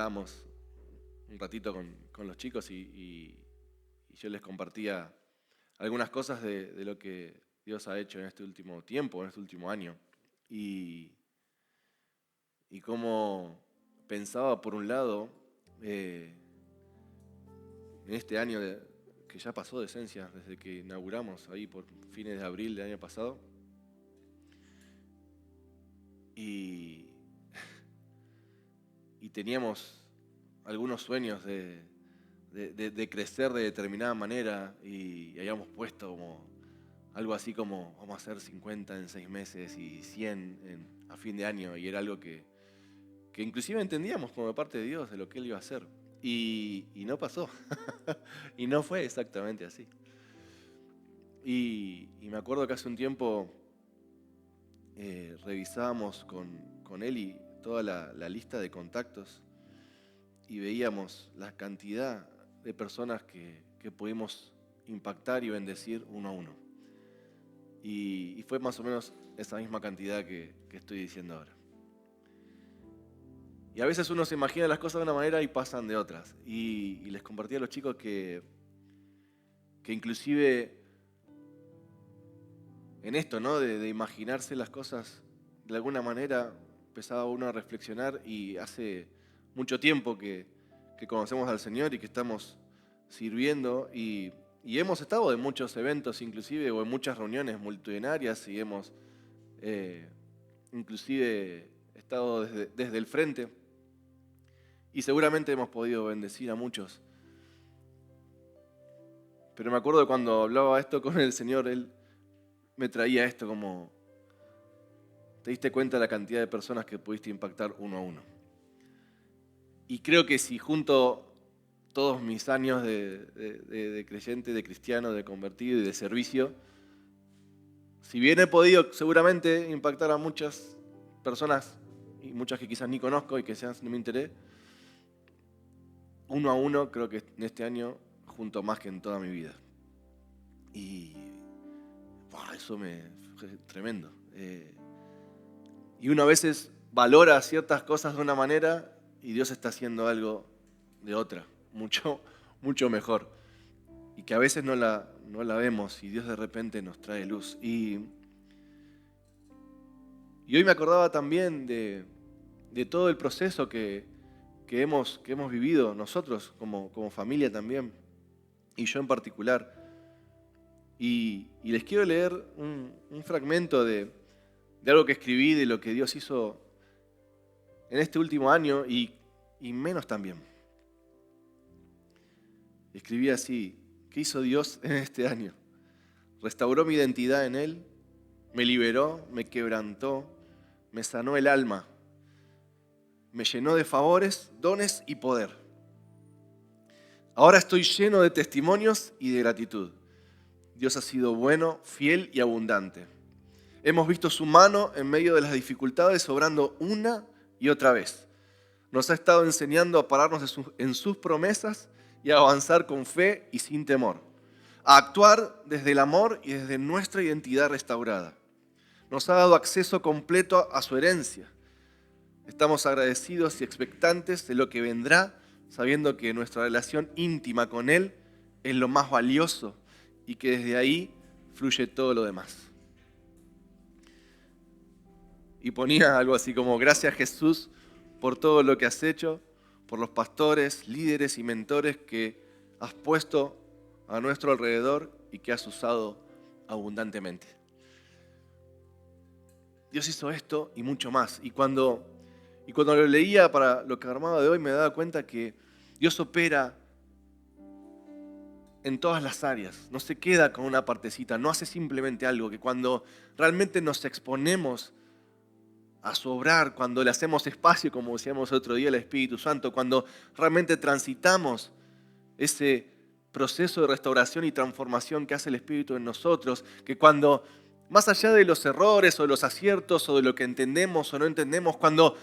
hablábamos un ratito con los chicos y yo les compartía algunas cosas de lo que Dios ha hecho en este último tiempo, en este último año. Y cómo pensaba, por un lado, en este año que ya pasó de Esencia, desde que inauguramos ahí por fines de abril del año pasado. Y teníamos algunos sueños de crecer de determinada manera y habíamos puesto como algo así como vamos a hacer 50 en 6 meses y 100 a fin de año, y era algo que inclusive entendíamos como de parte de Dios de lo que Él iba a hacer, y no pasó. Y no fue exactamente así. Y me acuerdo que hace un tiempo revisábamos con Eli toda la lista de contactos y veíamos la cantidad de personas que pudimos impactar y bendecir uno a uno. Y fue más o menos esa misma cantidad que estoy diciendo ahora. Y a veces uno se imagina las cosas de una manera y pasan de otras. Y les compartí a los chicos que inclusive en esto, ¿no? De imaginarse las cosas de alguna manera, empezaba uno a reflexionar, y hace mucho tiempo que conocemos al Señor y que estamos sirviendo, y hemos estado en muchos eventos inclusive, o en muchas reuniones multitudinarias, y hemos inclusive estado desde el frente, y seguramente hemos podido bendecir a muchos. Pero me acuerdo cuando hablaba esto con el Señor, Él me traía esto como: ¿te diste cuenta de la cantidad de personas que pudiste impactar uno a uno? Y creo que si junto todos mis años de creyente, de cristiano, de convertido y de servicio, si bien he podido seguramente impactar a muchas personas, y muchas que quizás ni conozco y que sean de mi interés, uno a uno creo que en este año junto más que en toda mi vida. Y eso fue tremendo. Y uno a veces valora ciertas cosas de una manera y Dios está haciendo algo de otra, mucho, mucho mejor. Y que a veces no la vemos, y Dios de repente nos trae luz. Y hoy me acordaba también de todo el proceso que hemos vivido nosotros como familia también, y yo en particular. Y les quiero leer un fragmento de algo que escribí, de lo que Dios hizo en este último año y menos también. Escribí así: ¿qué hizo Dios en este año? Restauró mi identidad en Él, me liberó, me quebrantó, me sanó el alma, me llenó de favores, dones y poder. Ahora estoy lleno de testimonios y de gratitud. Dios ha sido bueno, fiel y abundante. Hemos visto su mano en medio de las dificultades, obrando una y otra vez. Nos ha estado enseñando a pararnos en sus promesas y a avanzar con fe y sin temor. A actuar desde el amor y desde nuestra identidad restaurada. Nos ha dado acceso completo a su herencia. Estamos agradecidos y expectantes de lo que vendrá, sabiendo que nuestra relación íntima con Él es lo más valioso y que desde ahí fluye todo lo demás. Y ponía algo así como: gracias Jesús por todo lo que has hecho, por los pastores, líderes y mentores que has puesto a nuestro alrededor y que has usado abundantemente. Dios hizo esto y mucho más. Y cuando lo leía para lo que armaba de hoy, me daba cuenta que Dios opera en todas las áreas, no se queda con una partecita, no hace simplemente algo, que cuando realmente nos exponemos a su obrar, cuando le hacemos espacio, como decíamos otro día, al Espíritu Santo, cuando realmente transitamos ese proceso de restauración y transformación que hace el Espíritu en nosotros, que cuando, más allá de los errores o de los aciertos o de lo que entendemos o no entendemos, cuando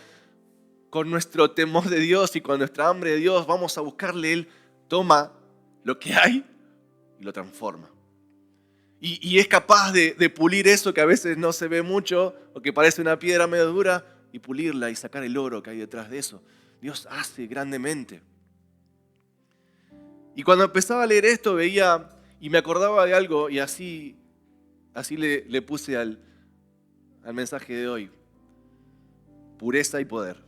con nuestro temor de Dios y con nuestra hambre de Dios vamos a buscarle, Él toma lo que hay y lo transforma. Y es capaz de pulir eso que a veces no se ve mucho o que parece una piedra medio dura, y pulirla y sacar el oro que hay detrás de eso. Dios hace grandemente. Y cuando empezaba a leer esto veía y me acordaba de algo y así le puse al mensaje de hoy. Pureza y poder.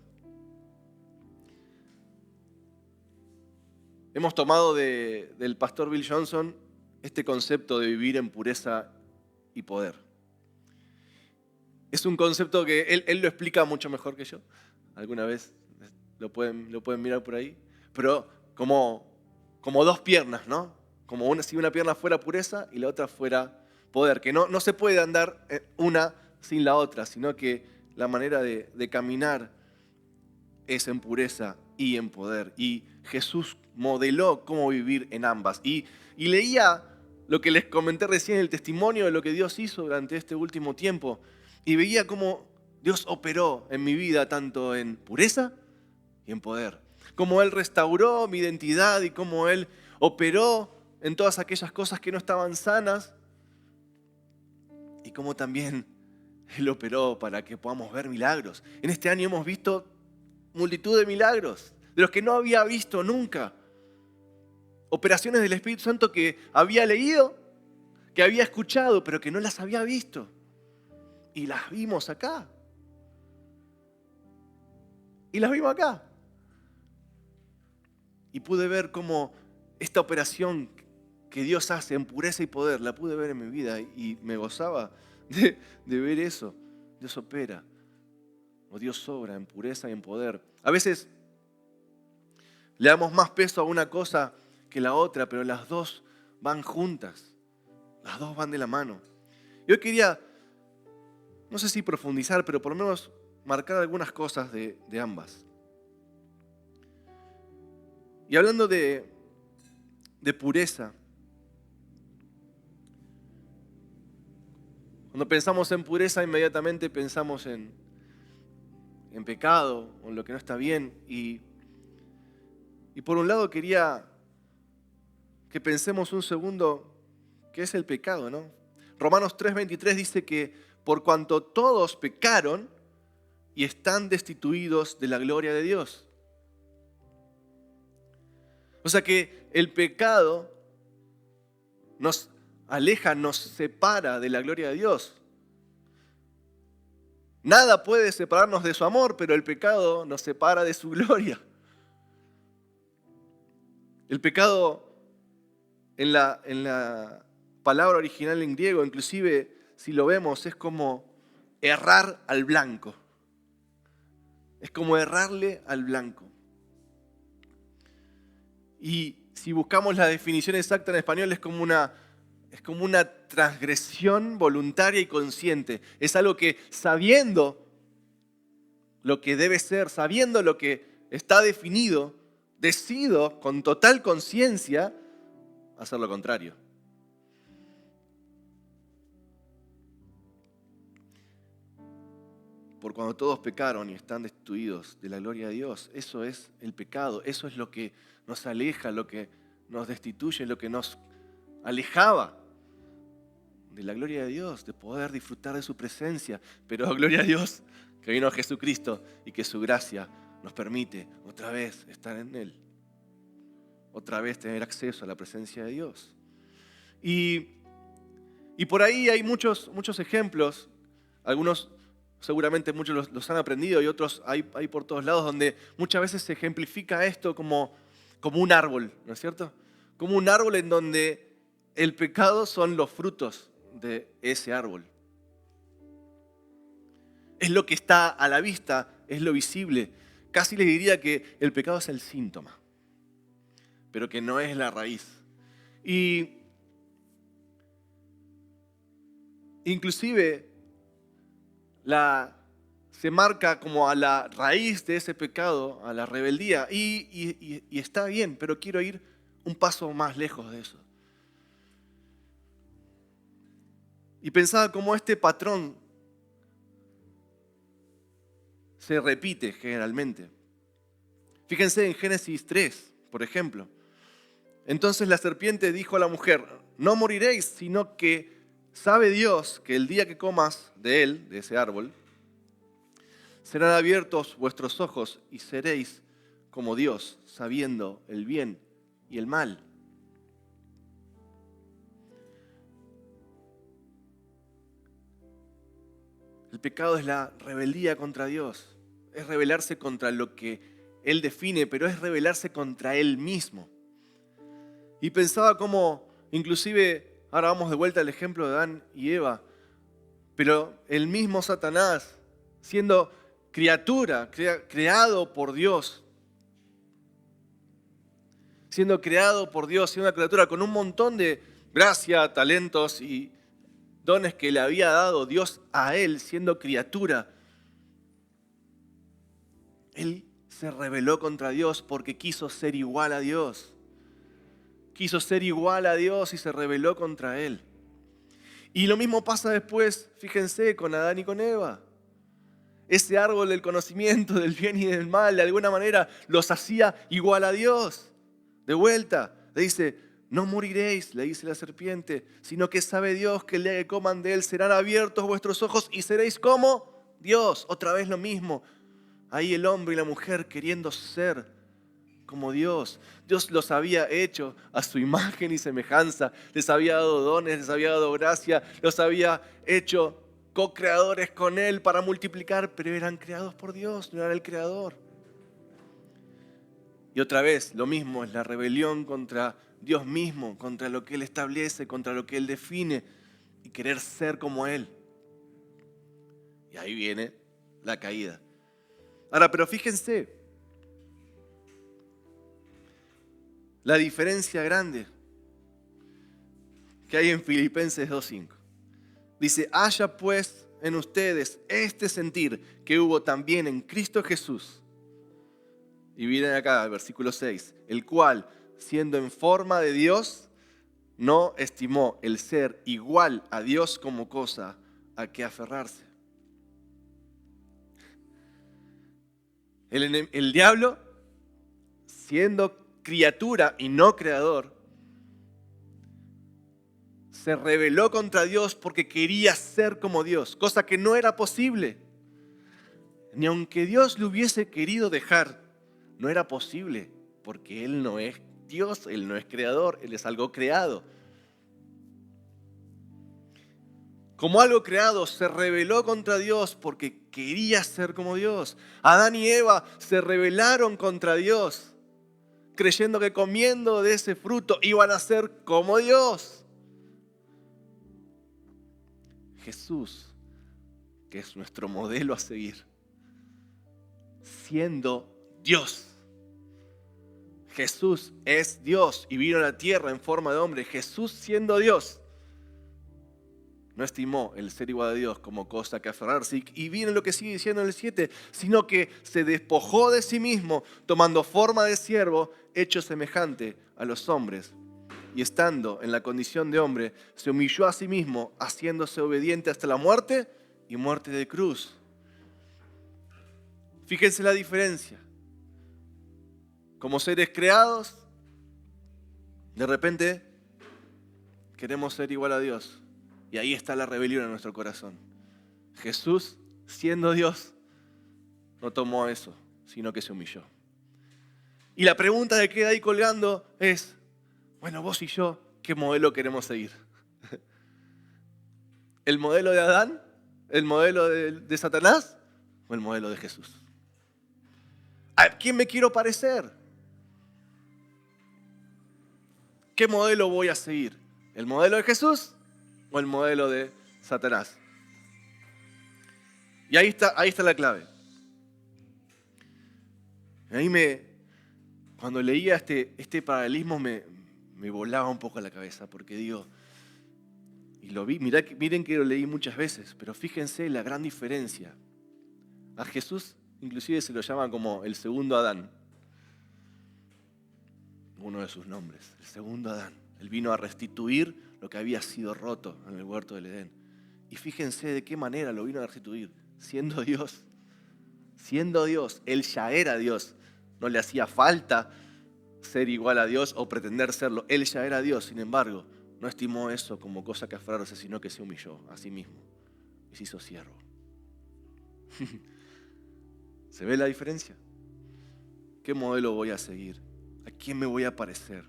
Hemos tomado del pastor Bill Johnson este concepto de vivir en pureza y poder. Es un concepto que él lo explica mucho mejor que yo. Alguna vez lo pueden mirar por ahí. Pero como dos piernas, ¿no? Como si una pierna fuera pureza y la otra fuera poder. Que no se puede andar una sin la otra, sino que la manera de caminar es en pureza y en poder. Y Jesús modeló cómo vivir en ambas. Y leía lo que les comenté recién, el testimonio de lo que Dios hizo durante este último tiempo. Y veía cómo Dios operó en mi vida tanto en pureza y en poder. Cómo Él restauró mi identidad y cómo Él operó en todas aquellas cosas que no estaban sanas. Y cómo también Él operó para que podamos ver milagros. En este año hemos visto multitud de milagros, de los que no había visto nunca. Operaciones del Espíritu Santo que había leído, que había escuchado, pero que no las había visto. Y las vimos acá. Y las vimos acá. Y pude ver cómo esta operación que Dios hace en pureza y poder, la pude ver en mi vida y me gozaba de ver eso. Dios opera, o Dios obra en pureza y en poder. A veces le damos más peso a una cosa que la otra, pero las dos van juntas. Las dos van de la mano. Yo quería, no sé si profundizar, pero por lo menos marcar algunas cosas de ambas. Y hablando de pureza, cuando pensamos en pureza inmediatamente pensamos en pecado o en lo que no está bien. Y por un lado quería que pensemos un segundo qué es el pecado, ¿no? Romanos 3:23 dice que por cuanto todos pecaron y están destituidos de la gloria de Dios. O sea que el pecado nos aleja, nos separa de la gloria de Dios. Nada puede separarnos de su amor, pero el pecado nos separa de su gloria. El pecado en la palabra original en griego, inclusive si lo vemos, es como errar al blanco. Es como errarle al blanco. Y si buscamos la definición exacta en español, es como una transgresión voluntaria y consciente. Es algo que sabiendo lo que debe ser, sabiendo lo que está definido, decido con total conciencia hacer lo contrario. Por cuando todos pecaron y están destituidos de la gloria de Dios, eso es el pecado, eso es lo que nos aleja, lo que nos destituye, lo que nos alejaba de la gloria de Dios, de poder disfrutar de su presencia. Pero gloria a Dios que vino a Jesucristo y que su gracia nos permite otra vez estar en Él, otra vez tener acceso a la presencia de Dios. Y por ahí hay muchos ejemplos, algunos seguramente muchos los han aprendido y otros hay por todos lados donde muchas veces se ejemplifica esto como un árbol, ¿no es cierto? Como un árbol en donde el pecado son los frutos de ese árbol. Es lo que está a la vista, es lo visible. Casi les diría que el pecado es el síntoma, pero que no es la raíz. Y inclusive se marca como a la raíz de ese pecado, a la rebeldía, y está bien, pero quiero ir un paso más lejos de eso. Y pensaba cómo este patrón se repite generalmente. Fíjense en Génesis 3, por ejemplo. Entonces la serpiente dijo a la mujer: no moriréis, sino que sabe Dios que el día que comas de él, de ese árbol, serán abiertos vuestros ojos y seréis como Dios, sabiendo el bien y el mal. El pecado es la rebeldía contra Dios. Es rebelarse contra lo que Él define, pero es rebelarse contra Él mismo. Y pensaba cómo, inclusive, ahora vamos de vuelta al ejemplo de Adán y Eva, pero el mismo Satanás, siendo criatura, creado por Dios, siendo creado por Dios, siendo una criatura con un montón de gracia, talentos y dones que le había dado Dios a él, siendo criatura, él se rebeló contra Dios porque quiso ser igual a Dios. Quiso ser igual a Dios y se rebeló contra él. Y lo mismo pasa después, fíjense, con Adán y con Eva. Ese árbol del conocimiento del bien y del mal, de alguna manera, los hacía igual a Dios. De vuelta, le dice, no moriréis, le dice la serpiente, sino que sabe Dios que el día que coman de él serán abiertos vuestros ojos y seréis como Dios. Otra vez lo mismo. Ahí el hombre y la mujer queriendo ser como Dios. Dios los había hecho a su imagen y semejanza. Les había dado dones, les había dado gracia, los había hecho co-creadores con Él para multiplicar, pero eran creados por Dios, no era el creador. Y otra vez, lo mismo, es la rebelión contra Dios mismo, contra lo que Él establece, contra lo que Él define y querer ser como Él. Y ahí viene la caída. Ahora, pero fíjense, la diferencia grande que hay en Filipenses 2:5. Dice, haya pues en ustedes este sentir que hubo también en Cristo Jesús. Y miren acá, el versículo 6, el cual, siendo en forma de Dios, no estimó el ser igual a Dios como cosa a que aferrarse. El diablo, siendo criatura y no creador, se rebeló contra Dios porque quería ser como Dios, cosa que no era posible. Ni aunque Dios le hubiese querido dejar, no era posible, porque Él no es Dios, Él no es creador, Él es algo creado. Como algo creado, se rebeló contra Dios porque quería ser como Dios. Adán y Eva se rebelaron contra Dios, creyendo que comiendo de ese fruto iban a ser como Dios. Jesús, que es nuestro modelo a seguir, siendo Dios. Jesús es Dios y vino a la tierra en forma de hombre. Jesús, siendo Dios, no estimó el ser igual a Dios como cosa que aferrarse. Y viene lo que sigue diciendo en el 7, sino que se despojó de sí mismo, tomando forma de siervo, hecho semejante a los hombres. Y estando en la condición de hombre, se humilló a sí mismo, haciéndose obediente hasta la muerte y muerte de cruz. Fíjense la diferencia. Como seres creados, de repente queremos ser igual a Dios. Y ahí está la rebelión en nuestro corazón. Jesús, siendo Dios, no tomó eso, sino que se humilló. Y la pregunta que queda ahí colgando es, bueno, vos y yo, ¿qué modelo queremos seguir? ¿El modelo de Adán? ¿El modelo de Satanás? ¿O el modelo de Jesús? ¿A quién me quiero parecer? ¿Qué modelo voy a seguir? ¿El modelo de Jesús o el modelo de Satanás? Y ahí está la clave. Cuando leía este paralelismo me volaba un poco la cabeza, porque digo, y lo vi, miren que lo leí muchas veces, pero fíjense la gran diferencia. A Jesús inclusive se lo llama como el segundo Adán, uno de sus nombres, el segundo Adán. Él vino a restituir lo que había sido roto en el huerto del Edén. Y fíjense de qué manera lo vino a restituir, siendo Dios. Siendo Dios, Él ya era Dios. No le hacía falta ser igual a Dios o pretender serlo. Él ya era Dios, sin embargo, no estimó eso como cosa que aferrarse, sino que se humilló a sí mismo y se hizo siervo. ¿Se ve la diferencia? ¿Qué modelo voy a seguir? ¿A quién me voy a parecer?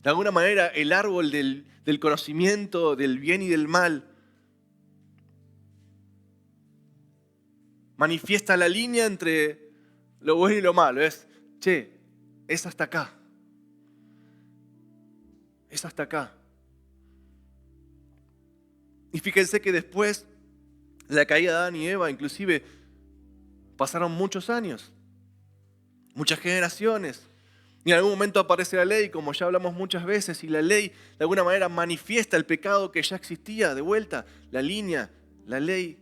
De alguna manera, el árbol del conocimiento del bien y del mal manifiesta la línea entre lo bueno y lo malo. Es hasta acá. Es hasta acá. Y fíjense que después de la caída de Adán y Eva, inclusive pasaron muchos años, muchas generaciones. Y en algún momento aparece la ley, como ya hablamos muchas veces, y la ley de alguna manera manifiesta el pecado que ya existía de vuelta. La ley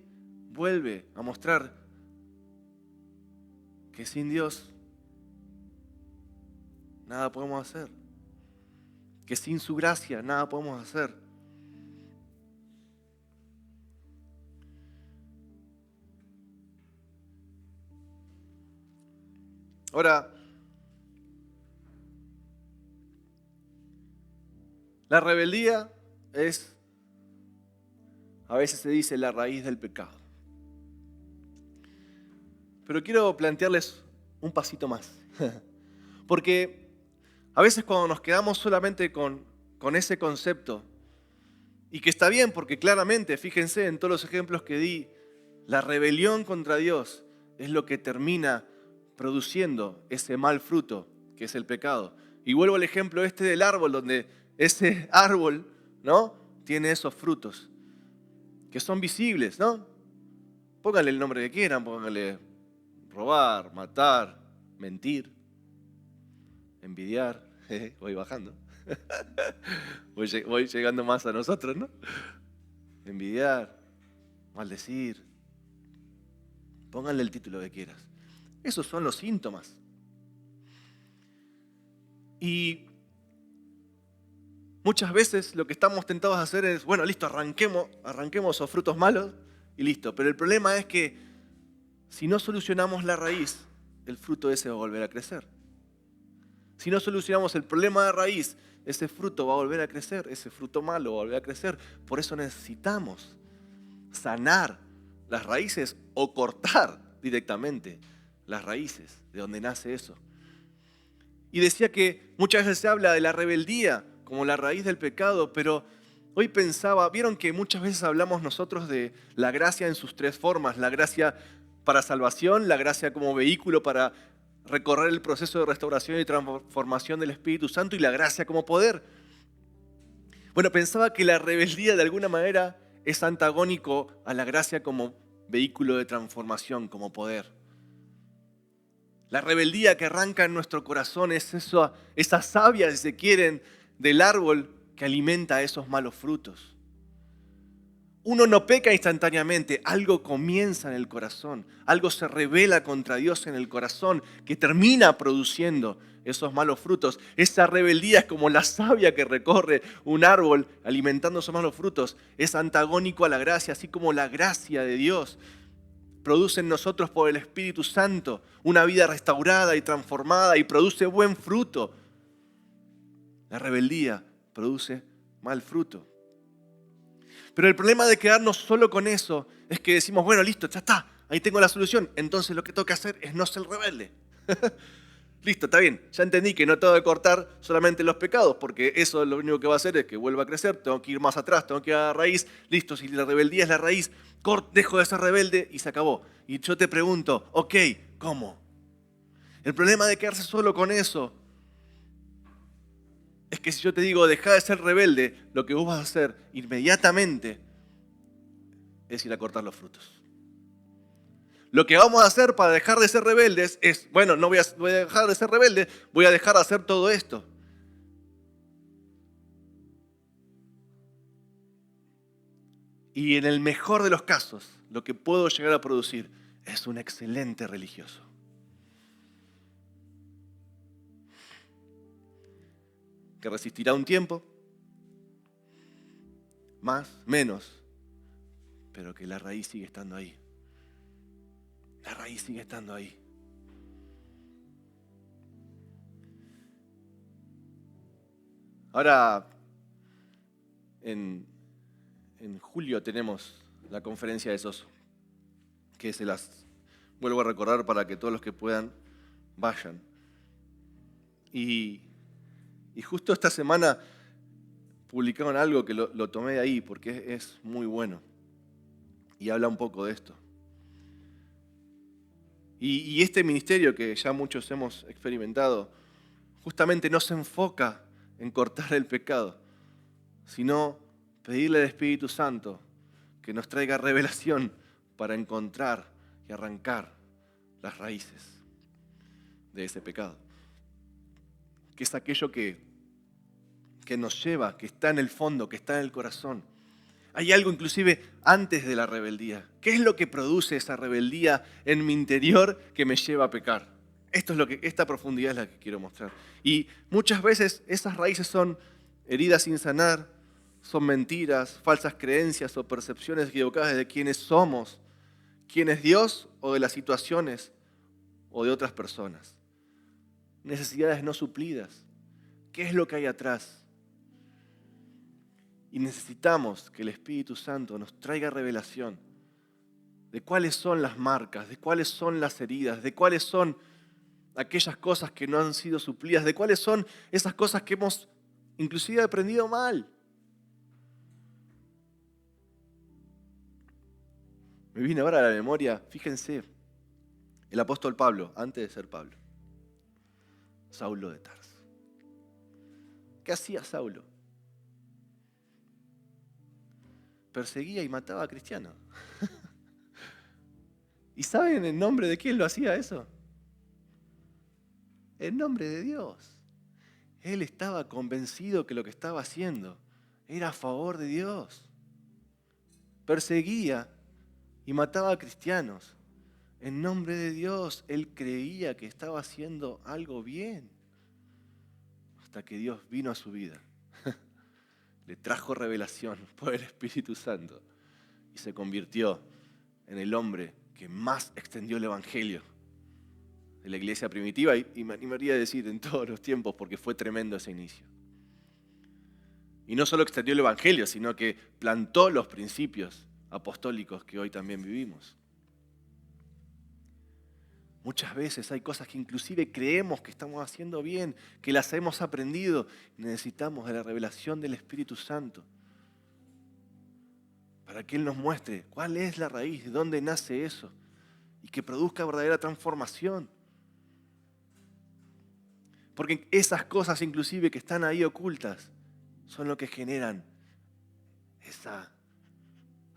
vuelve a mostrar que sin Dios nada podemos hacer. Que sin su gracia nada podemos hacer. Ahora, la rebeldía es, a veces se dice, la raíz del pecado. Pero quiero plantearles un pasito más. Porque a veces cuando nos quedamos solamente con ese concepto, y que está bien porque claramente, fíjense en todos los ejemplos que di, la rebelión contra Dios es lo que termina produciendo ese mal fruto que es el pecado. Y vuelvo al ejemplo del árbol, donde ese árbol, ¿no?, tiene esos frutos que son visibles, ¿no? Pónganle el nombre que quieran, pónganle robar, matar, mentir, envidiar. Voy bajando. Voy llegando más a nosotros, ¿no? Envidiar, maldecir. Pónganle el título que quieras. Esos son los síntomas. Y muchas veces lo que estamos tentados a hacer es, bueno, listo, arranquemos esos frutos malos y listo. Pero el problema es que si no solucionamos la raíz, el fruto ese va a volver a crecer. Si no solucionamos el problema de raíz, ese fruto va a volver a crecer, ese fruto malo va a volver a crecer. Por eso necesitamos sanar las raíces o cortar directamente las raíces de donde nace eso. Y decía que muchas veces se habla de la rebeldía como la raíz del pecado, pero hoy pensaba, vieron que muchas veces hablamos nosotros de la gracia en sus tres formas: la gracia para salvación, la gracia como vehículo para recorrer el proceso de restauración y transformación del Espíritu Santo, y la gracia como poder. Bueno, pensaba que la rebeldía de alguna manera es antagónico a la gracia como vehículo de transformación, como poder. La rebeldía que arranca en nuestro corazón es esa savia, si se quieren, del árbol que alimenta esos malos frutos. Uno no peca instantáneamente, algo comienza en el corazón, algo se revela contra Dios en el corazón que termina produciendo esos malos frutos. Esa rebeldía es como la savia que recorre un árbol alimentando esos malos frutos. Es antagónico a la gracia, así como la gracia de Dios produce en nosotros por el Espíritu Santo una vida restaurada y transformada y produce buen fruto. La rebeldía produce mal fruto. Pero el problema de quedarnos solo con eso es que decimos, bueno, listo, ya está, ahí tengo la solución. Entonces lo que tengo que hacer es no ser rebelde. Listo, está bien, ya entendí que no tengo que cortar solamente los pecados, porque eso lo único que va a hacer es que vuelva a crecer, tengo que ir más atrás, tengo que ir a la raíz. Listo, si la rebeldía es la raíz, dejo de ser rebelde y se acabó. Y yo te pregunto, ok, ¿cómo? El problema de quedarse solo con eso es que si yo te digo, deja de ser rebelde, lo que vos vas a hacer inmediatamente es ir a cortar los frutos. Lo que vamos a hacer para dejar de ser rebeldes es, bueno, no voy a dejar de ser rebelde, voy a dejar de hacer todo esto. Y en el mejor de los casos, lo que puedo llegar a producir es un excelente religioso. Que resistirá un tiempo, más, menos, pero que la raíz sigue estando ahí. La raíz sigue estando ahí. Ahora, en julio tenemos la conferencia de SOS, que se las vuelvo a recordar para que todos los que puedan vayan. Y justo esta semana publicaron algo que lo tomé de ahí porque es muy bueno y habla un poco de esto. Y este ministerio que ya muchos hemos experimentado, justamente no se enfoca en cortar el pecado, sino pedirle al Espíritu Santo que nos traiga revelación para encontrar y arrancar las raíces de ese pecado. Que es aquello que nos lleva, que está en el fondo, que está en el corazón. Hay algo inclusive antes de la rebeldía. ¿Qué es lo que produce esa rebeldía en mi interior que me lleva a pecar? Esta profundidad es la que quiero mostrar. Y muchas veces esas raíces son heridas sin sanar, son mentiras, falsas creencias o percepciones equivocadas de quiénes somos, quién es Dios o de las situaciones o de otras personas. Necesidades no suplidas. ¿Qué es lo que hay atrás? Y necesitamos que el Espíritu Santo nos traiga revelación de cuáles son las marcas, de cuáles son las heridas, de cuáles son aquellas cosas que no han sido suplidas, de cuáles son esas cosas que hemos inclusive aprendido mal. Me viene ahora a la memoria, fíjense, el apóstol Pablo, antes de ser Pablo, Saulo de Tarso. ¿Qué hacía Saulo? Perseguía y mataba a cristianos. ¿Y saben en nombre de quién lo hacía eso? En nombre de Dios. Él estaba convencido que lo que estaba haciendo era a favor de Dios. Perseguía y mataba a cristianos. En nombre de Dios, él creía que estaba haciendo algo bien. Hasta que Dios vino a su vida. Le trajo revelación por el Espíritu Santo y se convirtió en el hombre que más extendió el Evangelio de la iglesia primitiva y me animaría a decir en todos los tiempos porque fue tremendo ese inicio. Y no solo extendió el Evangelio, sino que plantó los principios apostólicos que hoy también vivimos. Muchas veces hay cosas que inclusive creemos que estamos haciendo bien, que las hemos aprendido. Necesitamos de la revelación del Espíritu Santo para que Él nos muestre cuál es la raíz, de dónde nace eso y que produzca verdadera transformación. Porque esas cosas inclusive que están ahí ocultas son lo que generan esa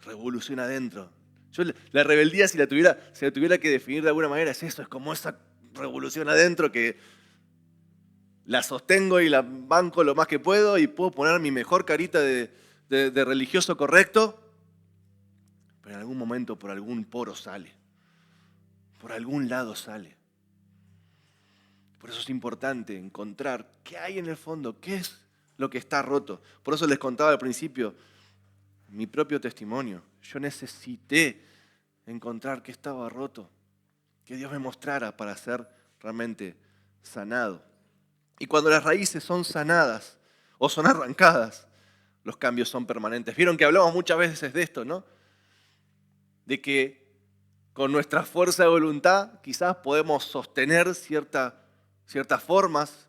revolución adentro. Yo la rebeldía, si la tuviera que definir de alguna manera, es eso, es como esa revolución adentro que la sostengo y la banco lo más que puedo y puedo poner mi mejor carita de religioso correcto, pero en algún momento por algún poro sale, por algún lado sale. Por eso es importante encontrar qué hay en el fondo, qué es lo que está roto. Por eso les contaba al principio mi propio testimonio. Yo necesité encontrar qué estaba roto, que Dios me mostrara para ser realmente sanado. Y cuando las raíces son sanadas o son arrancadas, los cambios son permanentes. Vieron que hablamos muchas veces de esto, ¿no? De que con nuestra fuerza de voluntad quizás podemos sostener ciertas formas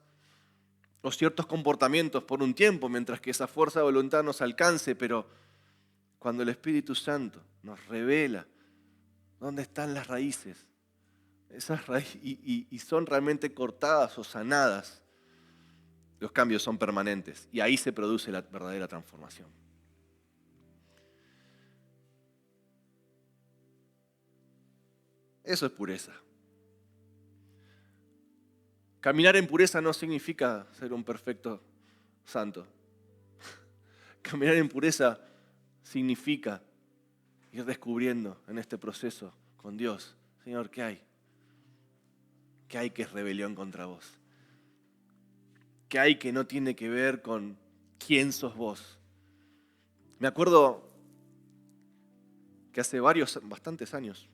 o ciertos comportamientos por un tiempo, mientras que esa fuerza de voluntad nos alcance, pero cuando el Espíritu Santo nos revela dónde están las raíces, esas raíces y son realmente cortadas o sanadas, los cambios son permanentes y ahí se produce la verdadera transformación. Eso es pureza. Caminar en pureza no significa ser un perfecto santo. Caminar en pureza significa ir descubriendo en este proceso con Dios, Señor, ¿qué hay? ¿Qué hay que es rebelión contra vos? ¿Qué hay que no tiene que ver con quién sos vos? Me acuerdo que hace bastantes años,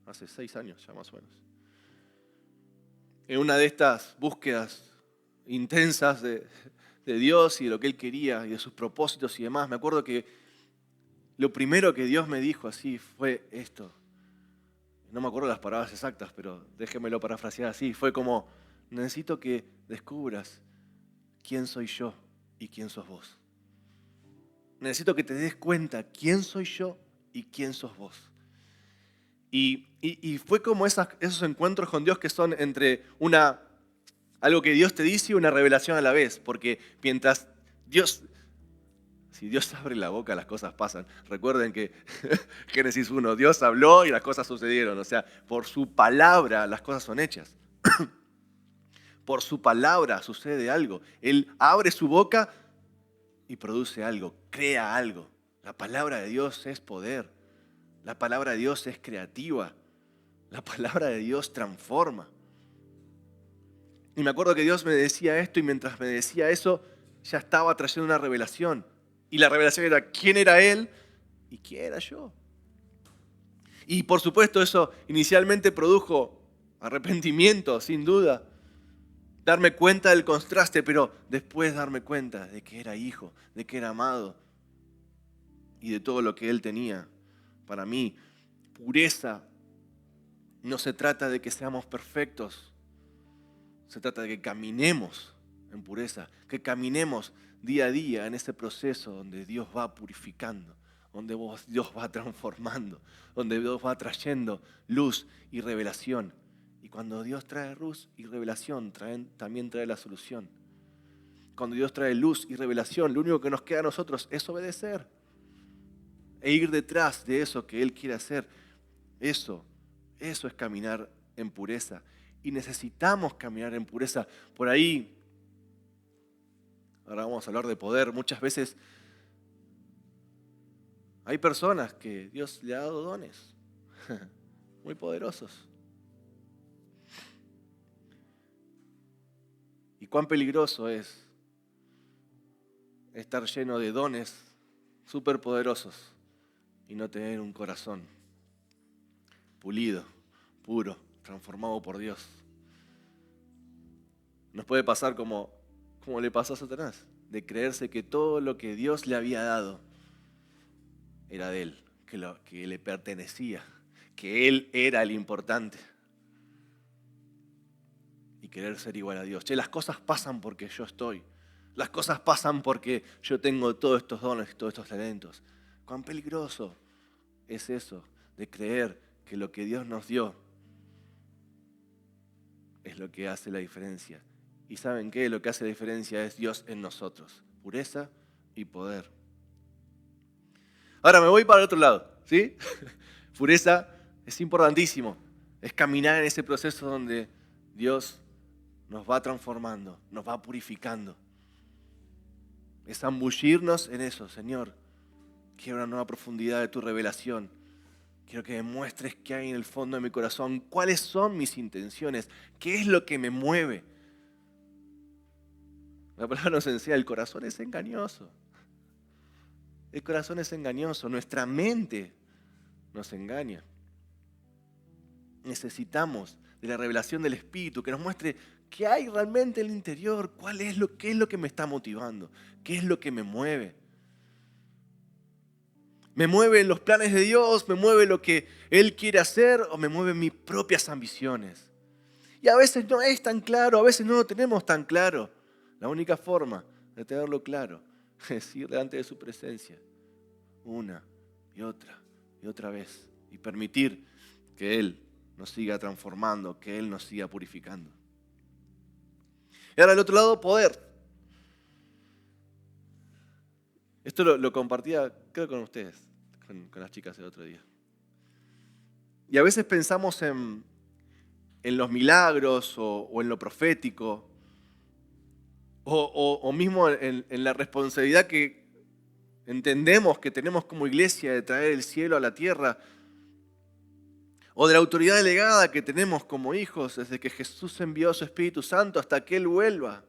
hace 6 años ya más o menos, en una de estas búsquedas intensas de Dios y de lo que Él quería y de sus propósitos y demás, me acuerdo que lo primero que Dios me dijo así fue esto: No me acuerdo las palabras exactas, pero déjenmelo parafrasear así. Fue como, necesito que descubras quién soy yo y quién sos vos. Necesito que te des cuenta quién soy yo y quién sos vos. Y fue como esos encuentros con Dios que son entre algo que Dios te dice y una revelación a la vez. Porque mientras si Dios abre la boca, las cosas pasan. Recuerden que Génesis 1, Dios habló y las cosas sucedieron. O sea, por su palabra las cosas son hechas. Por su palabra sucede algo. Él abre su boca y produce algo, crea algo. La palabra de Dios es poder. La palabra de Dios es creativa. La palabra de Dios transforma. Y me acuerdo que Dios me decía esto y mientras me decía eso, ya estaba trayendo una revelación. Y la revelación era quién era Él y quién era yo. Y por supuesto eso inicialmente produjo arrepentimiento, sin duda. Darme cuenta del contraste, pero después darme cuenta de que era hijo, de que era amado y de todo lo que Él tenía. Para mí, pureza no se trata de que seamos perfectos, se trata de que caminemos en pureza, que caminemos día a día en ese proceso donde Dios va purificando, donde Dios va transformando, donde Dios va trayendo luz y revelación. Y cuando Dios trae luz y revelación, también trae la solución. Cuando Dios trae luz y revelación, lo único que nos queda a nosotros es obedecer e ir detrás de eso que Él quiere hacer. Eso es caminar en pureza. Y necesitamos caminar en pureza. Por ahí, ahora vamos a hablar de poder. Muchas veces hay personas que Dios le ha dado dones muy poderosos. Y cuán peligroso es estar lleno de dones superpoderosos y no tener un corazón pulido, puro, transformado por Dios. Nos puede pasar como le pasó a Satanás, de creerse que todo lo que Dios le había dado era de Él, que le pertenecía, que Él era el importante. Y querer ser igual a Dios. Che, las cosas pasan porque yo estoy. Las cosas pasan porque yo tengo todos estos dones, todos estos talentos. Cuán peligroso es eso de creer que lo que Dios nos dio es lo que hace la diferencia. ¿Y saben qué? Lo que hace la diferencia es Dios en nosotros. Pureza y poder. Ahora me voy para el otro lado, ¿sí? Pureza es importantísimo. Es caminar en ese proceso donde Dios nos va transformando, nos va purificando. Es zambullirnos en eso, Señor. Quiero una nueva profundidad de tu revelación. Quiero que me muestres qué hay en el fondo de mi corazón, cuáles son mis intenciones, qué es lo que me mueve. La palabra nos enseña, el corazón es engañoso. El corazón es engañoso, nuestra mente nos engaña. Necesitamos de la revelación del Espíritu que nos muestre qué hay realmente en el interior, qué es lo que me está motivando, qué es lo que me mueve. ¿Me mueven los planes de Dios? ¿Me mueve lo que Él quiere hacer? ¿O me mueven mis propias ambiciones? Y a veces no es tan claro, a veces no lo tenemos tan claro. La única forma de tenerlo claro es ir delante de su presencia una y otra vez y permitir que Él nos siga transformando, que Él nos siga purificando. Y ahora al otro lado, poder. Esto lo compartía, creo, con ustedes, con las chicas el otro día. Y a veces pensamos en los milagros o en lo profético, o mismo en la responsabilidad que entendemos que tenemos como iglesia de traer el cielo a la tierra, o de la autoridad delegada que tenemos como hijos desde que Jesús envió a su Espíritu Santo hasta que Él vuelva,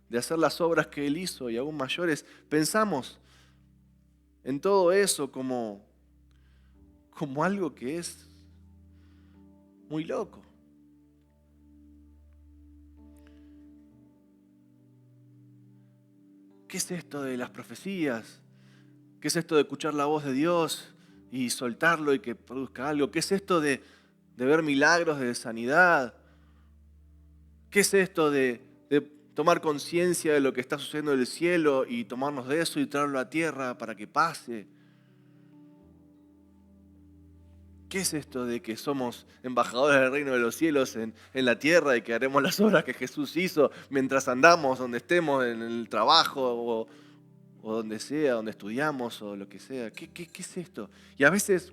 de hacer las obras que Él hizo y aún mayores. Pensamos en todo eso como algo que es muy loco. ¿Qué es esto de las profecías? ¿Qué es esto de escuchar la voz de Dios y soltarlo y que produzca algo? ¿Qué es esto de de ver milagros de sanidad? ¿Qué es esto de tomar conciencia de lo que está sucediendo en el cielo y tomarnos de eso y traerlo a tierra para que pase? ¿Qué es esto de que somos embajadores del reino de los cielos en la tierra y que haremos las obras que Jesús hizo mientras andamos, donde estemos, en el trabajo o donde sea, donde estudiamos o lo que sea? ¿Qué es esto? Y a veces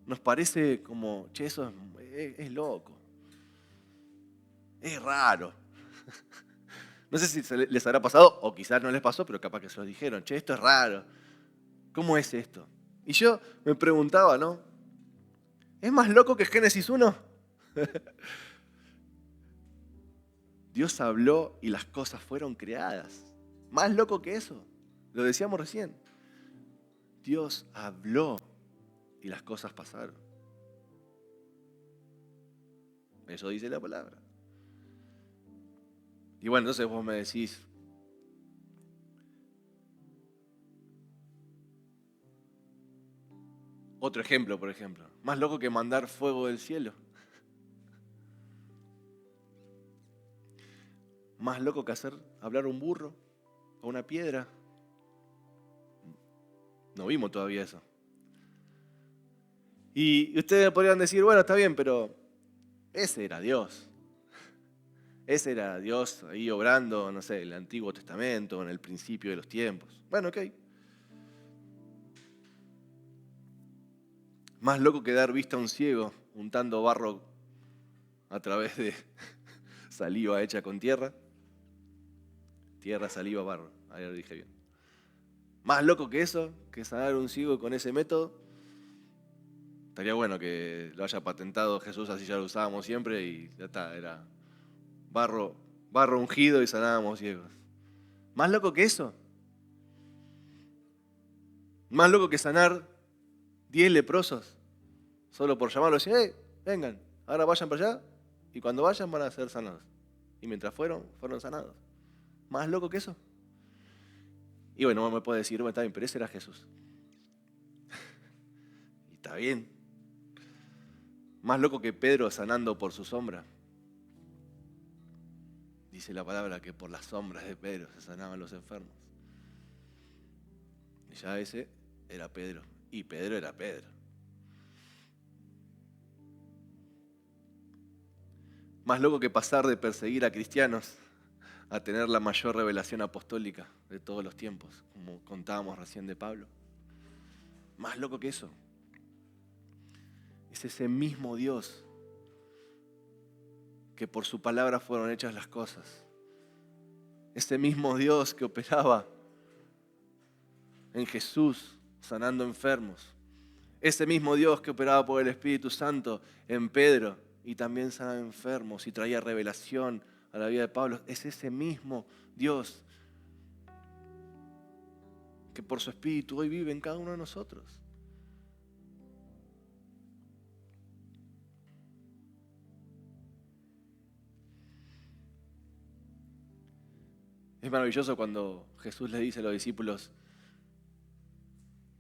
nos parece como, che, eso es loco, es raro. No sé si les habrá pasado o quizás no les pasó, pero capaz que se lo dijeron, che, esto es raro. ¿Cómo es esto? Y yo me preguntaba, ¿no? ¿Es más loco que Génesis 1? Dios habló y las cosas fueron creadas. Más loco que eso. Lo decíamos recién. Dios habló y las cosas pasaron. Eso dice la palabra. Y bueno, entonces vos me decís, otro ejemplo, por ejemplo. Más loco que mandar fuego del cielo. Más loco que hacer hablar un burro o una piedra. No vimos todavía eso. Y ustedes podrían decir, bueno, está bien, pero ese era Dios. Ese era Dios ahí obrando, no sé, en el Antiguo Testamento, en el principio de los tiempos. Bueno, ok. Más loco que dar vista a un ciego untando barro a través de saliva hecha con tierra. Tierra, saliva, barro. Ahí lo dije bien. Más loco que eso, que sanar a un ciego con ese método. Estaría bueno que lo haya patentado Jesús, así ya lo usábamos siempre y ya está, era barro ungido y sanábamos ciegos. Más loco que eso. Más loco que sanar 10 leprosos. Solo por llamarlos y decir, vengan, ahora vayan para allá y cuando vayan van a ser sanados. Y mientras fueron sanados. ¿Más loco que eso? Y bueno, me puede decir, bueno, está bien, pero ese era Jesús. Y está bien. Más loco que Pedro sanando por su sombra. Dice la palabra que por las sombras de Pedro se sanaban los enfermos. Y ya ese era Pedro. Y Pedro era Pedro. Más loco que pasar de perseguir a cristianos a tener la mayor revelación apostólica de todos los tiempos, como contábamos recién de Pablo. Más loco que eso. Es ese mismo Dios que por su palabra fueron hechas las cosas. Ese mismo Dios que operaba en Jesús sanando enfermos. Ese mismo Dios que operaba por el Espíritu Santo en Pedro y también sanaba enfermos y traía revelación a la vida de Pablo. Es ese mismo Dios que por su Espíritu hoy vive en cada uno de nosotros. Es maravilloso cuando Jesús le dice a los discípulos,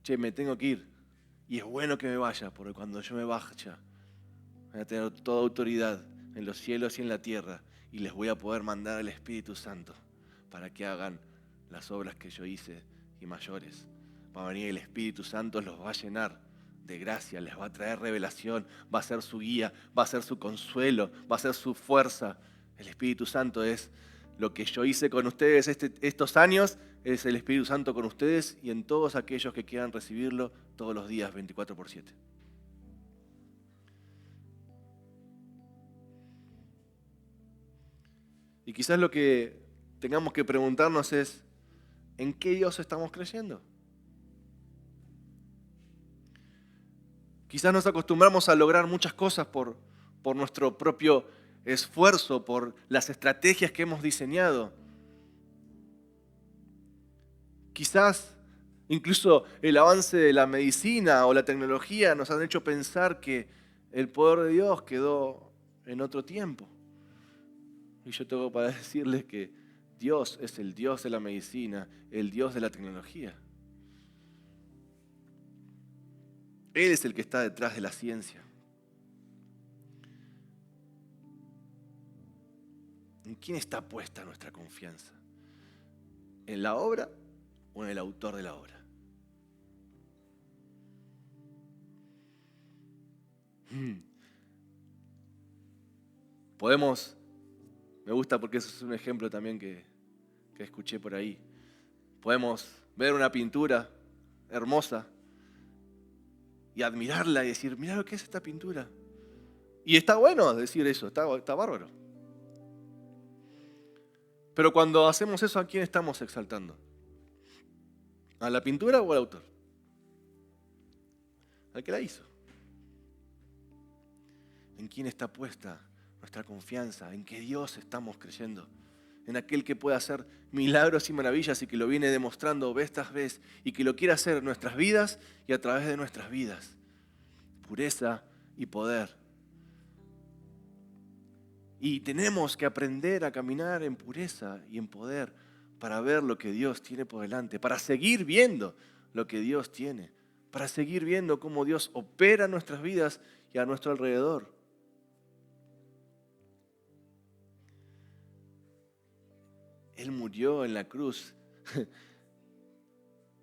che, me tengo que ir. Y es bueno que me vaya, porque cuando yo me vaya, voy a tener toda autoridad en los cielos y en la tierra, y les voy a poder mandar al Espíritu Santo para que hagan las obras que yo hice y mayores. Va a venir el Espíritu Santo, los va a llenar de gracia, les va a traer revelación, va a ser su guía, va a ser su consuelo, va a ser su fuerza. El Espíritu Santo es lo que yo hice con ustedes estos años, es el Espíritu Santo con ustedes y en todos aquellos que quieran recibirlo todos los días, 24/7. Y quizás lo que tengamos que preguntarnos es, ¿en qué Dios estamos creyendo? Quizás nos acostumbramos a lograr muchas cosas por nuestro propio esfuerzo, por las estrategias que hemos diseñado. Quizás incluso el avance de la medicina o la tecnología nos han hecho pensar que el poder de Dios quedó en otro tiempo. Y yo tengo para decirles que Dios es el Dios de la medicina, el Dios de la tecnología. Él es el que está detrás de la ciencia. quién está puesta nuestra confianza? ¿En la obra o en el autor de la obra? Me gusta porque eso es un ejemplo también que escuché por ahí. Podemos ver una pintura hermosa y admirarla y decir, mira lo que es esta pintura. Y está bueno decir eso, está bárbaro. Pero cuando hacemos eso, ¿a quién estamos exaltando? ¿A la pintura o al autor? Al que la hizo. ¿En quién está puesta nuestra confianza? ¿En qué Dios estamos creyendo? En aquel que puede hacer milagros y maravillas y que lo viene demostrando vez tras vez y que lo quiere hacer en nuestras vidas y a través de nuestras vidas. Pureza y poder. Y tenemos que aprender a caminar en pureza y en poder para ver lo que Dios tiene por delante, para seguir viendo lo que Dios tiene, para seguir viendo cómo Dios opera en nuestras vidas y a nuestro alrededor. Él murió en la cruz.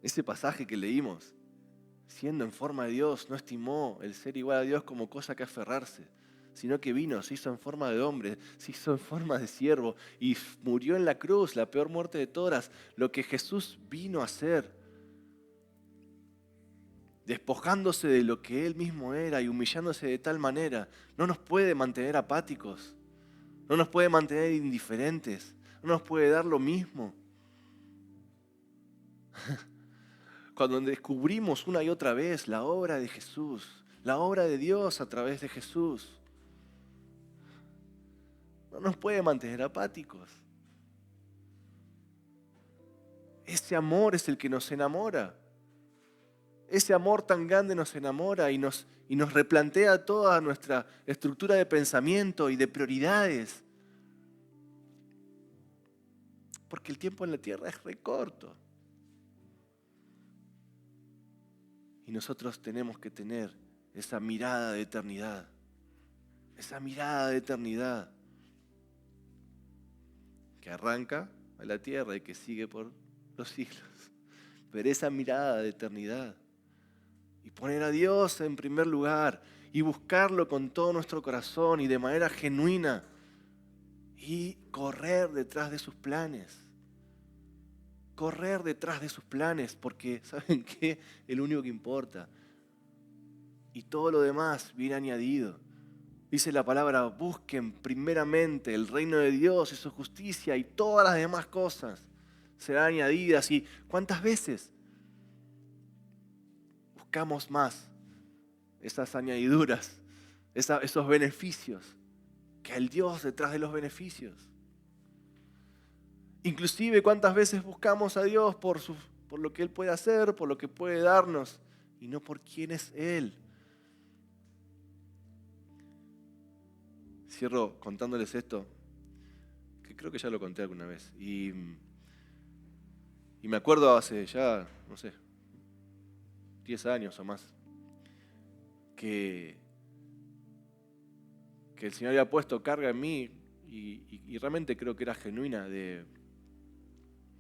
Ese pasaje que leímos, siendo en forma de Dios, no estimó el ser igual a Dios como cosa que aferrarse, sino que vino, se hizo en forma de hombre, se hizo en forma de siervo y murió en la cruz, la peor muerte de todas, lo que Jesús vino a hacer, despojándose de lo que Él mismo era y humillándose de tal manera, no nos puede mantener apáticos, no nos puede mantener indiferentes, no nos puede dar lo mismo. Cuando descubrimos una y otra vez la obra de Jesús, la obra de Dios a través de Jesús, no nos puede mantener apáticos. Ese amor es el que nos enamora. Ese amor tan grande nos enamora y nos replantea toda nuestra estructura de pensamiento y de prioridades. Porque el tiempo en la tierra es re corto. Y nosotros tenemos que tener esa mirada de eternidad. Esa mirada de eternidad que arranca a la tierra y que sigue por los siglos. Pero esa mirada de eternidad. Y poner a Dios en primer lugar y buscarlo con todo nuestro corazón y de manera genuina. Y correr detrás de sus planes. Correr detrás de sus planes, porque ¿saben qué? El único que importa. Y todo lo demás viene añadido. Dice la palabra, busquen primeramente el reino de Dios y su justicia y todas las demás cosas serán añadidas. ¿Y cuántas veces buscamos más esas añadiduras, esos beneficios, que el Dios detrás de los beneficios? Inclusive cuántas veces buscamos a Dios por lo que Él puede hacer, por lo que puede darnos, y no por quién es Él. Cierro contándoles esto, que creo que ya lo conté alguna vez. Y me acuerdo hace ya, 10 años o más, que el Señor había puesto carga en mí y realmente creo que era genuina.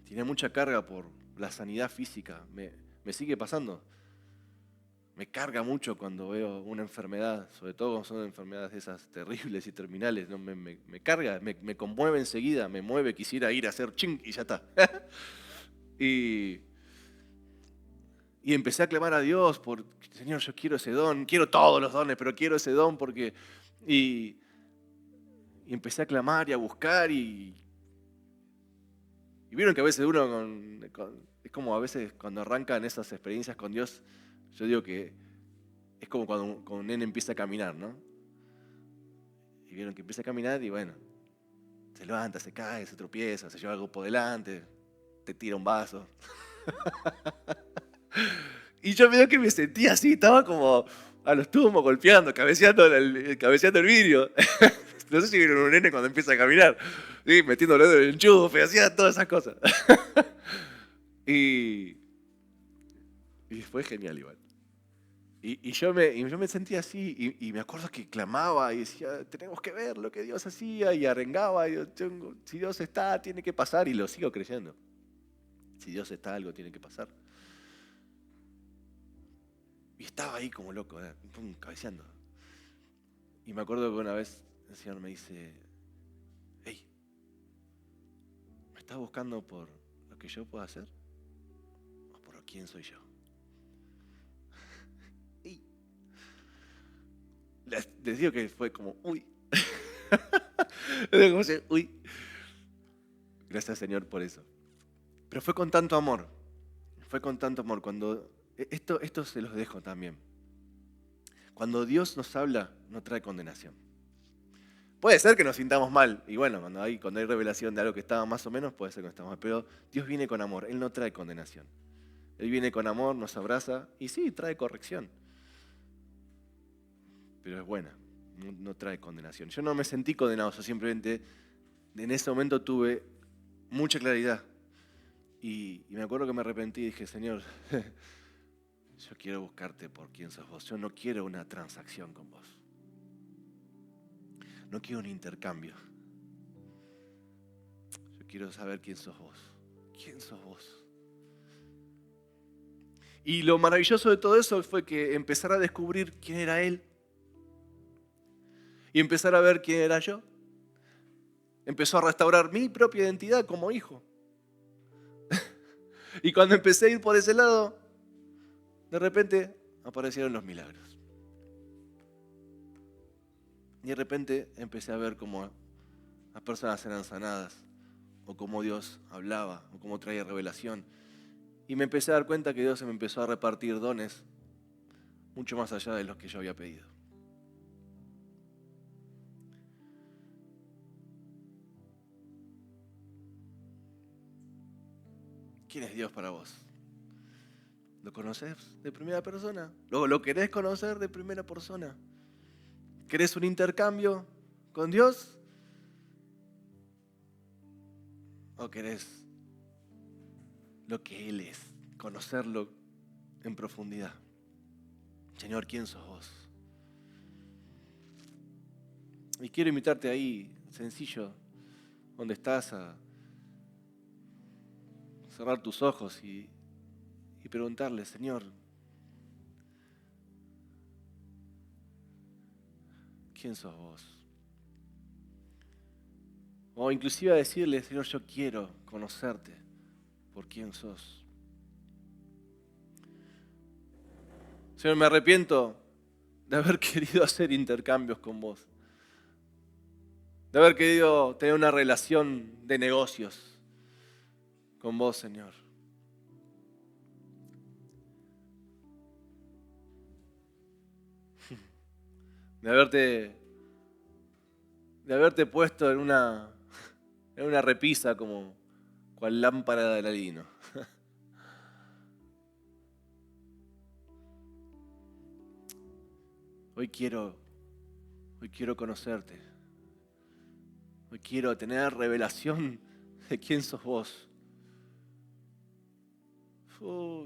Tenía mucha carga por la sanidad física. Me sigue pasando. Me carga mucho cuando veo una enfermedad, sobre todo cuando son enfermedades esas terribles y terminales. ¿No? Me carga, me conmueve enseguida, me mueve, quisiera ir a hacer ching y ya está. y empecé a clamar a Dios por, Señor, yo quiero ese don, quiero todos los dones, pero quiero ese don porque... Y empecé a clamar y a buscar y vieron que a veces uno es como a veces cuando arrancan esas experiencias con Dios, yo digo que es como cuando un nene empieza a caminar, ¿no? Y vieron que empieza a caminar y bueno, se levanta, se cae, se tropieza, se lleva algo por delante, te tira un vaso. Y yo veo que me sentía así, estaba como a los tumbos golpeando, cabeceando el vidrio. No sé si vieron un nene cuando empieza a caminar, ¿sí? Metiendo el dedo en el enchufe, hacía todas esas cosas. y fue genial igual. Y yo me sentía así, y me acuerdo que clamaba y decía, tenemos que ver lo que Dios hacía, y arengaba, y si Dios está, tiene que pasar, y lo sigo creyendo. Si Dios está, algo tiene que pasar. Y estaba ahí como loco, pum, cabeceando. Y me acuerdo que una vez el Señor me dice, hey, ¿me estás buscando por lo que yo puedo hacer? ¿O por quién soy yo? Y les digo que fue como, uy. Uy. Gracias, Señor, por eso. Pero fue con tanto amor. Fue con tanto amor. Cuando esto se los dejo también. Cuando Dios nos habla, no trae condenación. Puede ser que nos sintamos mal. Y bueno, cuando hay revelación de algo que estaba más o menos, puede ser que no estamos mal. Pero Dios viene con amor. Él no trae condenación. Él viene con amor, nos abraza. Y sí, trae corrección. Pero es buena. No trae condenación. Yo no me sentí condenado. Yo simplemente en ese momento tuve mucha claridad. Y me acuerdo que me arrepentí y dije, Señor, yo quiero buscarte por quién sos vos. Yo no quiero una transacción con vos. No quiero un intercambio. Yo quiero saber quién sos vos. ¿Quién sos vos? Y lo maravilloso de todo eso fue que empezar a descubrir quién era Él. Y empezar a ver quién era yo. Empezó a restaurar mi propia identidad como hijo. Y cuando empecé a ir por ese lado, de repente aparecieron los milagros. Y de repente empecé a ver cómo las personas eran sanadas, o cómo Dios hablaba, o cómo traía revelación. Y me empecé a dar cuenta que Dios se me empezó a repartir dones mucho más allá de los que yo había pedido. ¿Quién es Dios para vos? ¿Lo conoces de primera persona? ¿Lo querés conocer de primera persona? ¿Querés un intercambio con Dios? ¿O querés lo que Él es? Conocerlo en profundidad. Señor, ¿quién sos vos? Y quiero invitarte ahí, sencillo, donde estás, a cerrar tus ojos y preguntarle, Señor, ¿quién sos vos? O inclusive a decirle, Señor, yo quiero conocerte por quién sos. Señor, me arrepiento de haber querido hacer intercambios con vos, de haber querido tener una relación de negocios con vos, Señor. De haberte puesto en una repisa como cual lámpara de Aladino. Hoy quiero conocerte. Hoy quiero tener revelación de quién sos vos.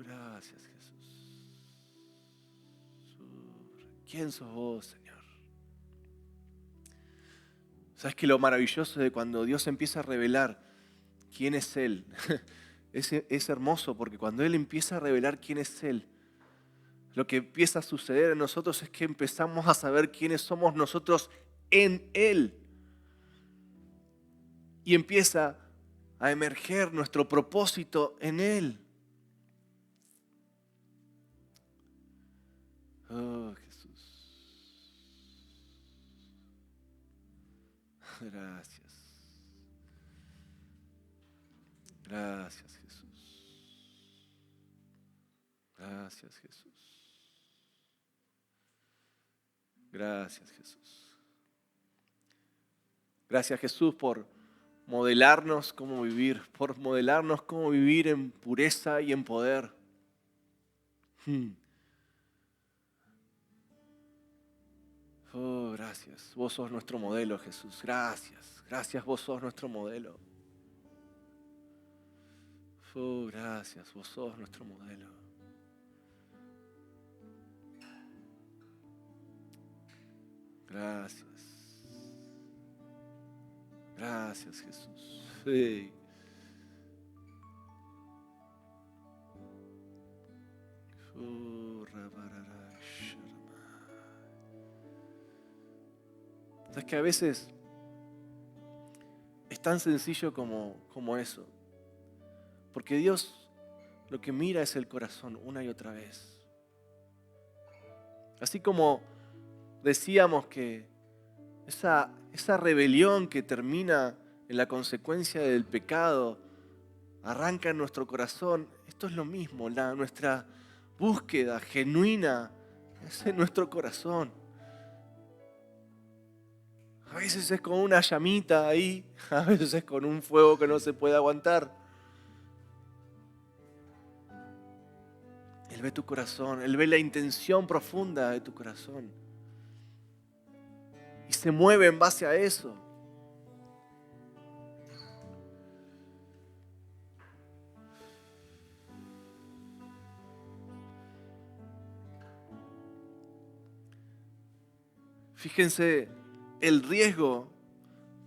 Gracias, Jesús. ¿Quién sos vos, Señor? ¿Sabes que lo maravilloso de cuando Dios empieza a revelar quién es Él? Es hermoso porque cuando Él empieza a revelar quién es Él, lo que empieza a suceder en nosotros es que empezamos a saber quiénes somos nosotros en Él. Y empieza a emerger nuestro propósito en Él. Oh, Jesús. Gracias. Gracias, Jesús. Gracias, Jesús. Gracias, Jesús. Gracias, Jesús, por modelarnos cómo vivir, en pureza y en poder. Oh, gracias. Vos sos nuestro modelo, Jesús. Gracias. Gracias, vos sos nuestro modelo. Oh, gracias. Vos sos nuestro modelo. Gracias. Gracias, Jesús. Sí. Es que a veces es tan sencillo como eso. Porque Dios lo que mira es el corazón una y otra vez. Así como decíamos que esa rebelión que termina en la consecuencia del pecado arranca en nuestro corazón, esto es lo mismo, nuestra búsqueda genuina es en nuestro corazón. A veces es con una llamita ahí, a veces es con un fuego que no se puede aguantar. Él ve tu corazón, Él ve la intención profunda de tu corazón. Y se mueve en base a eso. Fíjense el riesgo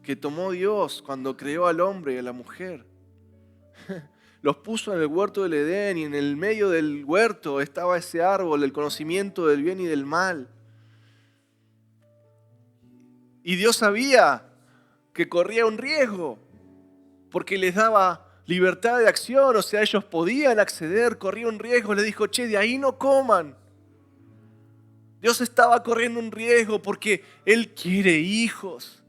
que tomó Dios cuando creó al hombre y a la mujer. Los puso en el huerto del Edén y en el medio del huerto estaba ese árbol del conocimiento del bien y del mal. Y Dios sabía que corría un riesgo porque les daba libertad de acción, o sea, ellos podían acceder, corría un riesgo, les dijo, de ahí no coman. Dios estaba corriendo un riesgo porque Él quiere hijos.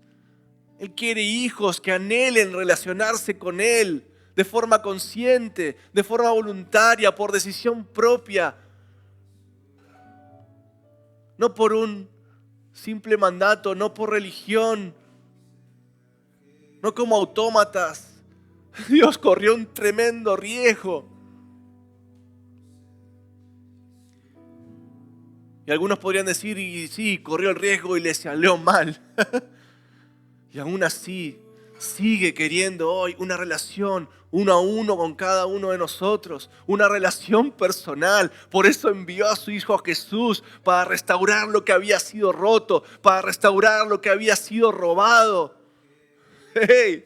Él quiere hijos que anhelen relacionarse con Él de forma consciente, de forma voluntaria, por decisión propia. No por un simple mandato, no por religión, no como autómatas. Dios corrió un tremendo riesgo. Y algunos podrían decir, y sí, corrió el riesgo y le salió mal. Y aún así, sigue queriendo hoy una relación uno a uno con cada uno de nosotros, una relación personal. Por eso envió a su Hijo Jesús para restaurar lo que había sido roto, para restaurar lo que había sido robado. ¡Hey!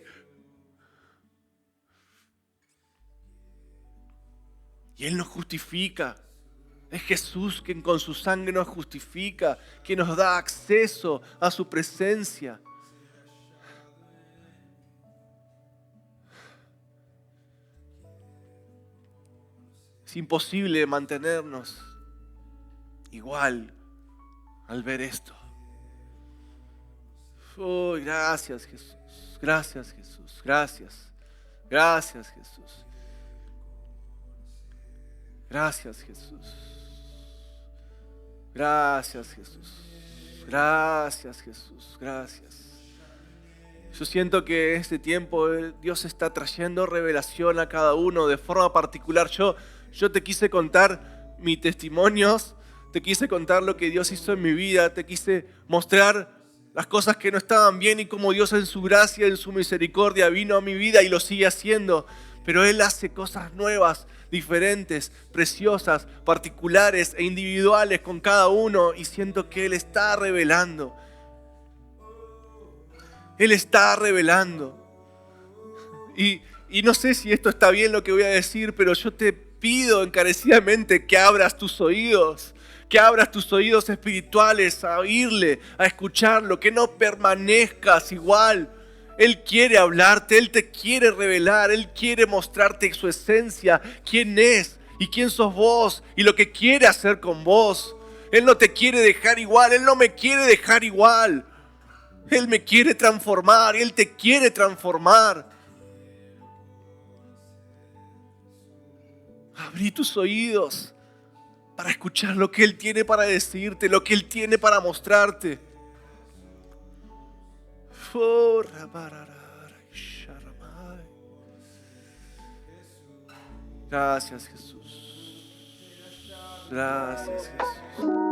Y Él nos justifica. Es Jesús quien con su sangre nos justifica, quien nos da acceso a su presencia. Es imposible mantenernos igual al ver esto. Oh, gracias Jesús, gracias Jesús, gracias, gracias Jesús, gracias Jesús, gracias Jesús, gracias Jesús, gracias. Yo siento que en este tiempo Dios está trayendo revelación a cada uno de forma particular. Yo te quise contar mis testimonios, te quise contar lo que Dios hizo en mi vida, te quise mostrar las cosas que no estaban bien y cómo Dios en su gracia, en su misericordia vino a mi vida y lo sigue haciendo. Pero Él hace cosas nuevas, diferentes, preciosas, particulares e individuales con cada uno y siento que Él está revelando. Él está revelando. Y no sé si esto está bien lo que voy a decir, pero yo te pido encarecidamente que abras tus oídos espirituales a oírle, a escucharlo, que no permanezcas igual. Él quiere hablarte, Él te quiere revelar, Él quiere mostrarte su esencia, quién es y quién sos vos y lo que quiere hacer con vos. Él no te quiere dejar igual, Él no me quiere dejar igual. Él me quiere transformar, Él te quiere transformar. Abrí tus oídos para escuchar lo que Él tiene para decirte, lo que Él tiene para mostrarte. Gracias Jesús. Gracias Jesús.